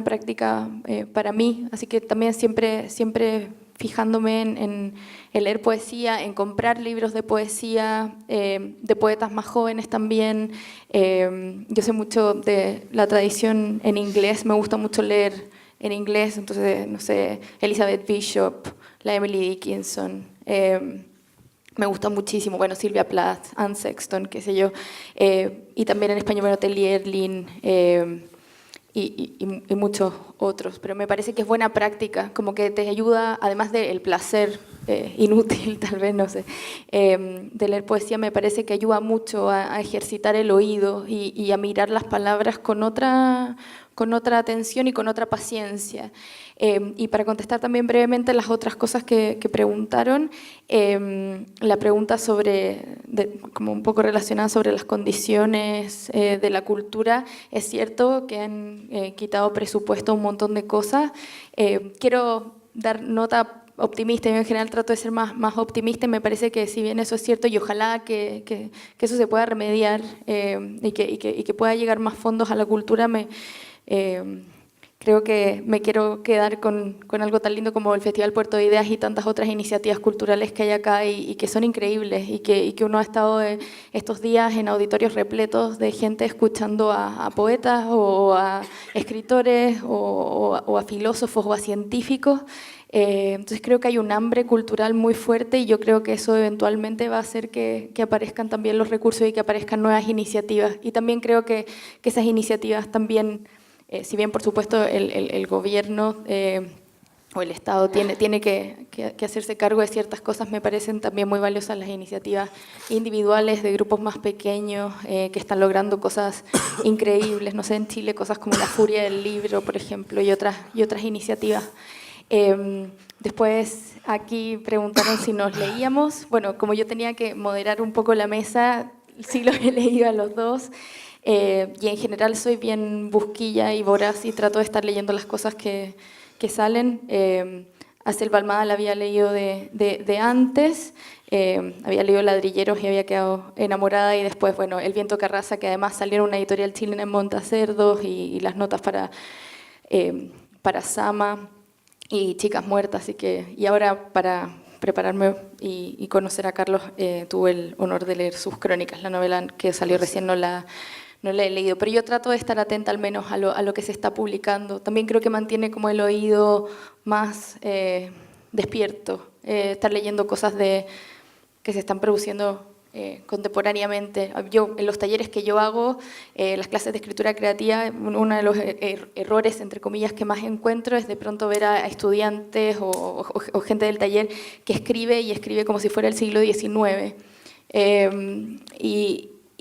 práctica para mí. Así que también siempre fijándome en leer poesía, en comprar libros de poesía, de poetas más jóvenes también. Yo sé mucho de la tradición en inglés, me gusta mucho leer en inglés, entonces, no sé, Elizabeth Bishop, la Emily Dickinson, me gusta muchísimo, bueno, Sylvia Plath, Anne Sexton, qué sé yo, y también en español, bueno, Telly Erlin, y muchos otros, pero me parece que es buena práctica, como que te ayuda, además del placer inútil, tal vez, no sé, de leer poesía, me parece que ayuda mucho a ejercitar el oído y a mirar las palabras con otra atención y con otra paciencia. Y para contestar también brevemente las otras cosas que preguntaron, la pregunta como un poco relacionada sobre las condiciones de la cultura, es cierto que han quitado presupuesto a un montón de cosas. Quiero dar nota optimista, yo en general trato de ser más optimista y me parece que si bien eso es cierto y ojalá que eso se pueda remediar y que pueda llegar más fondos a la cultura, creo que me quiero quedar con algo tan lindo como el Festival Puerto de Ideas y tantas otras iniciativas culturales que hay acá y que son increíbles y que uno ha estado estos días en auditorios repletos de gente escuchando a poetas o a escritores o a filósofos o a científicos. Entonces creo que hay un hambre cultural muy fuerte y yo creo que eso eventualmente va a hacer que aparezcan también los recursos y que aparezcan nuevas iniciativas. Y también creo que esas iniciativas también, si bien por supuesto el gobierno o el Estado tiene que hacerse cargo de ciertas cosas, me parecen también muy valiosas las iniciativas individuales de grupos más pequeños que están logrando cosas increíbles, no sé, en Chile cosas como la Furia del Libro, por ejemplo, y otras iniciativas. Después aquí preguntaron si nos leíamos. Bueno, como yo tenía que moderar un poco la mesa, sí los he leído a los dos. Y en general soy bien busquilla y voraz y trato de estar leyendo las cosas que salen. A Selva Almada la había leído de antes, había leído Ladrilleros y había quedado enamorada, y después, bueno, El viento que arrasa, que además salieron una editorial chilena en Montacerdos, y las notas para Sama y Chicas Muertas, y ahora para prepararme y conocer a Carlos tuve el honor de leer sus crónicas, la novela que salió recién no la he leído, pero yo trato de estar atenta al menos a lo que se está publicando. También creo que mantiene como el oído más despierto, estar leyendo cosas que se están produciendo contemporáneamente. Yo, en los talleres que yo hago, las clases de escritura creativa, uno de los errores, entre comillas, que más encuentro es de pronto ver a estudiantes o gente del taller que escribe como si fuera el siglo XIX.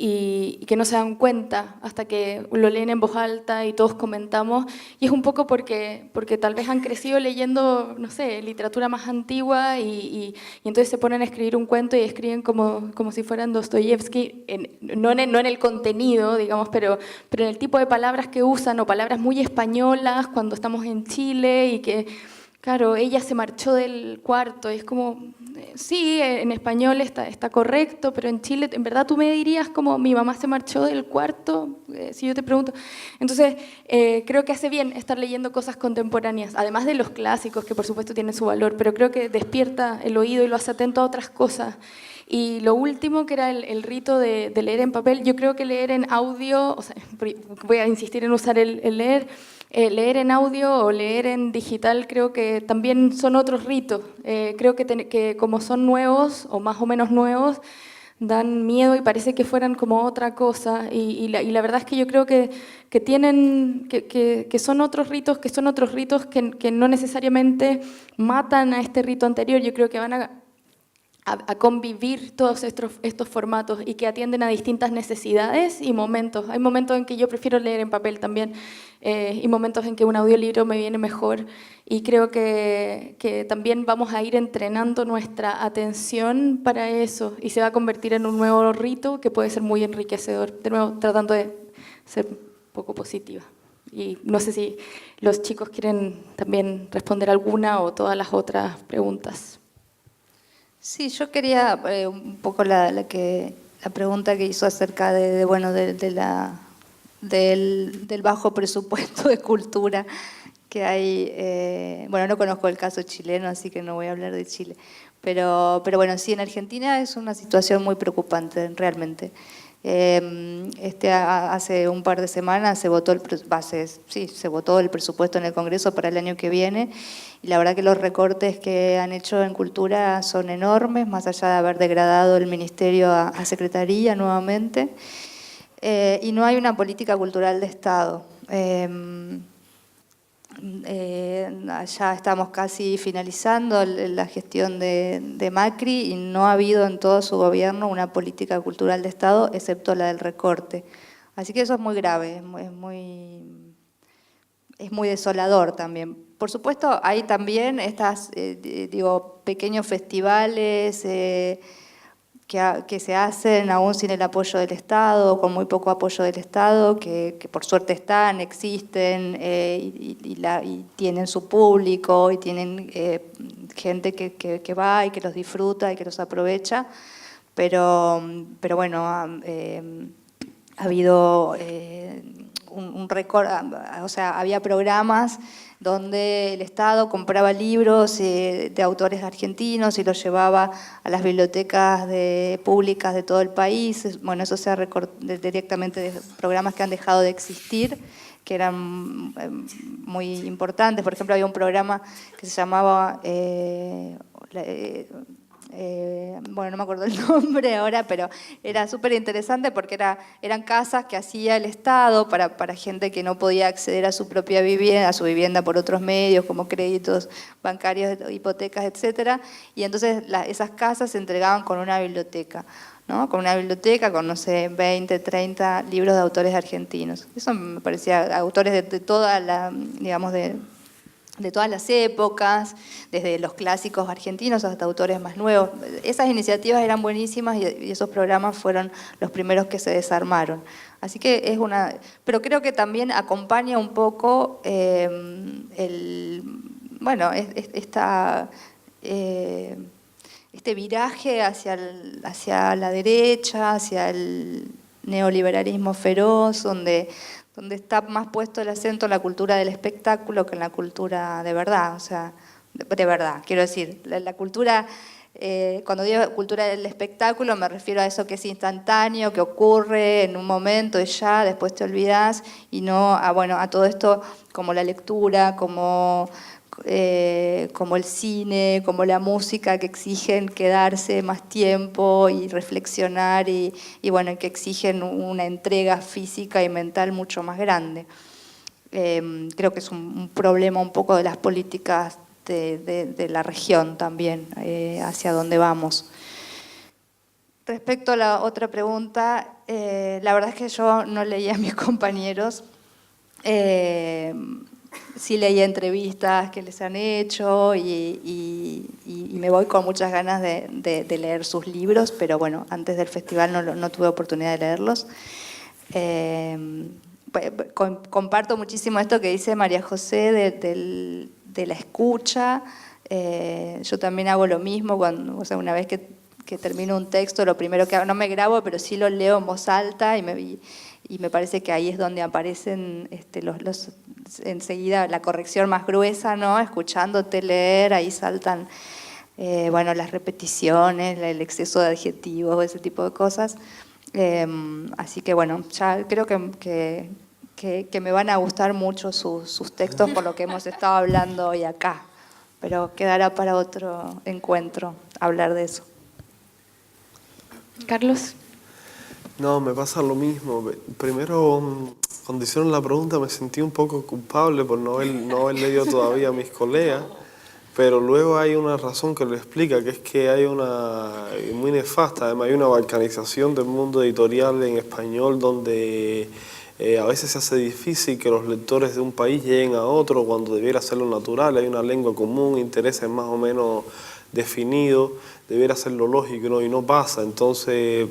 Y que no se dan cuenta hasta que lo leen en voz alta y todos comentamos, y es un poco porque tal vez han crecido leyendo, no sé, literatura más antigua y entonces se ponen a escribir un cuento y escriben como si fueran Dostoyevsky, no en el contenido, digamos, pero en el tipo de palabras que usan, o palabras muy españolas cuando estamos en Chile, y que, claro, ella se marchó del cuarto, y es como, sí, en español está correcto, pero en Chile, en verdad tú me dirías como mi mamá se marchó del cuarto, si yo te pregunto. Entonces, creo que hace bien estar leyendo cosas contemporáneas, además de los clásicos, que por supuesto tienen su valor, pero creo que despierta el oído y lo hace atento a otras cosas. Y lo último, que era el rito de leer en papel, yo creo que leer en audio, o sea, voy a insistir en usar el leer en audio o leer en digital, creo que también son otros ritos. Creo que como son nuevos o más o menos nuevos, dan miedo y parece que fueran como otra cosa. Y la verdad es que yo creo que son otros ritos, que no necesariamente matan a este rito anterior. Yo creo que van a convivir todos estos formatos y que atienden a distintas necesidades y momentos. Hay momentos en que yo prefiero leer en papel también, y momentos en que un audiolibro me viene mejor, y creo que también vamos a ir entrenando nuestra atención para eso, y se va a convertir en un nuevo rito que puede ser muy enriquecedor. De nuevo, tratando de ser un poco positiva. Y no sé si los chicos quieren también responder alguna o todas las otras preguntas. Sí, yo quería un poco la pregunta que hizo acerca del bajo presupuesto de cultura que hay. Bueno, no conozco el caso chileno, así que no voy a hablar de Chile, pero bueno, sí, en Argentina es una situación muy preocupante, realmente. Hace un par de semanas se votó el presupuesto en el Congreso para el año que viene, y la verdad que los recortes que han hecho en cultura son enormes, más allá de haber degradado el ministerio a secretaría nuevamente, y no hay una política cultural de Estado. Ya estamos casi finalizando la gestión de Macri, y no ha habido en todo su gobierno una política cultural de Estado, excepto la del recorte. Así que eso es muy grave, es muy desolador también. Por supuesto, hay también pequeños festivales que se hacen aún sin el apoyo del Estado, con muy poco apoyo del Estado, que por suerte existen, y tienen su público, y tienen gente que va y que los disfruta y que los aprovecha, pero bueno, ha habido un récord, o sea, había programas donde el Estado compraba libros de autores argentinos y los llevaba a las bibliotecas públicas de todo el país. Bueno, eso se ha recortado directamente de programas que han dejado de existir. que eran muy importantes. Por ejemplo, había un programa que se llamaba, bueno, no me acuerdo el nombre ahora, pero era súper interesante porque eran casas que hacía el Estado para gente que no podía acceder a su propia vivienda, a su vivienda por otros medios, como créditos bancarios, hipotecas, etcétera. Y entonces esas casas se entregaban con una biblioteca, ¿no? Con una biblioteca con, no sé, 20, 30 libros de autores argentinos. Eso me parecía, autores de toda la, digamos, de todas las épocas, desde los clásicos argentinos hasta autores más nuevos. Esas iniciativas eran buenísimas y esos programas fueron los primeros que se desarmaron. Así que es una... Pero creo que también acompaña un poco este viraje hacia la derecha, hacia el neoliberalismo feroz, donde está más puesto el acento en la cultura del espectáculo que en la cultura de verdad. O sea, de verdad, quiero decir, la cultura, cuando digo cultura del espectáculo me refiero a eso que es instantáneo, que ocurre en un momento y ya, después te olvidás, y no a todo esto como la lectura, como el cine, como la música, que exigen quedarse más tiempo y reflexionar y bueno, que exigen una entrega física y mental mucho más grande. Creo que es un problema un poco de las políticas de la región también, hacia dónde vamos. Respecto a la otra pregunta, la verdad es que yo no leí a mis compañeros. Sí leí entrevistas que les han hecho y me voy con muchas ganas de leer sus libros, pero bueno, antes del festival no tuve oportunidad de leerlos. Comparto muchísimo esto que dice María José de la escucha. Yo también hago lo mismo, una vez que termino un texto, lo primero que hago, no me grabo, pero sí lo leo en voz alta y me parece que ahí es donde aparecen enseguida la corrección más gruesa, ¿no? Escuchándote leer, ahí saltan las repeticiones, el exceso de adjetivos, ese tipo de cosas. Así que bueno, ya creo que me van a gustar mucho sus textos por lo que hemos estado hablando hoy acá, pero quedará para otro encuentro hablar de eso. Carlos. No, me pasa lo mismo. Primero, cuando hicieron la pregunta me sentí un poco culpable por no haber leído todavía a mis colegas, pero luego hay una razón que lo explica, que es que hay una, muy nefasta, además hay una balcanización del mundo editorial en español donde a veces se hace difícil que los lectores de un país lleguen a otro cuando debiera ser lo natural, hay una lengua común, intereses más o menos definidos, debiera ser lo lógico, ¿no? Y no pasa. Entonces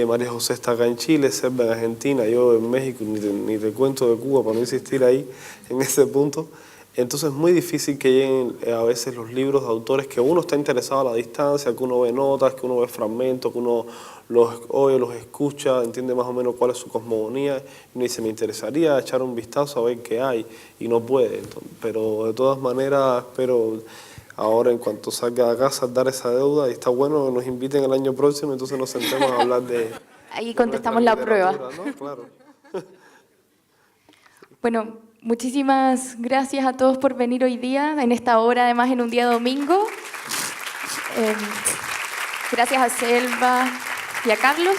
María José está acá en Chile, Selva en Argentina, yo en México, ni te cuento de Cuba para no insistir ahí en ese punto. Entonces es muy difícil que lleguen a veces los libros de autores que uno está interesado a la distancia, que uno ve notas, que uno ve fragmentos, que uno los oye, los escucha, entiende más o menos cuál es su cosmogonía, y uno dice, me interesaría echar un vistazo a ver qué hay, y no puede. Entonces, pero de todas maneras espero ahora en cuanto salga de casa dar esa deuda, y está bueno que nos inviten el año próximo, entonces nos sentemos a hablar de... Ahí contestamos la prueba. ¿No? Claro. Bueno, muchísimas gracias a todos por venir hoy día, en esta hora, además en un día domingo. Gracias a Selva y a Carlos.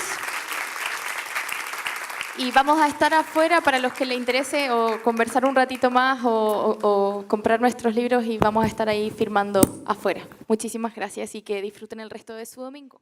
Y vamos a estar afuera para los que les interese o conversar un ratito más o comprar nuestros libros y vamos a estar ahí firmando afuera. Muchísimas gracias y que disfruten el resto de su domingo.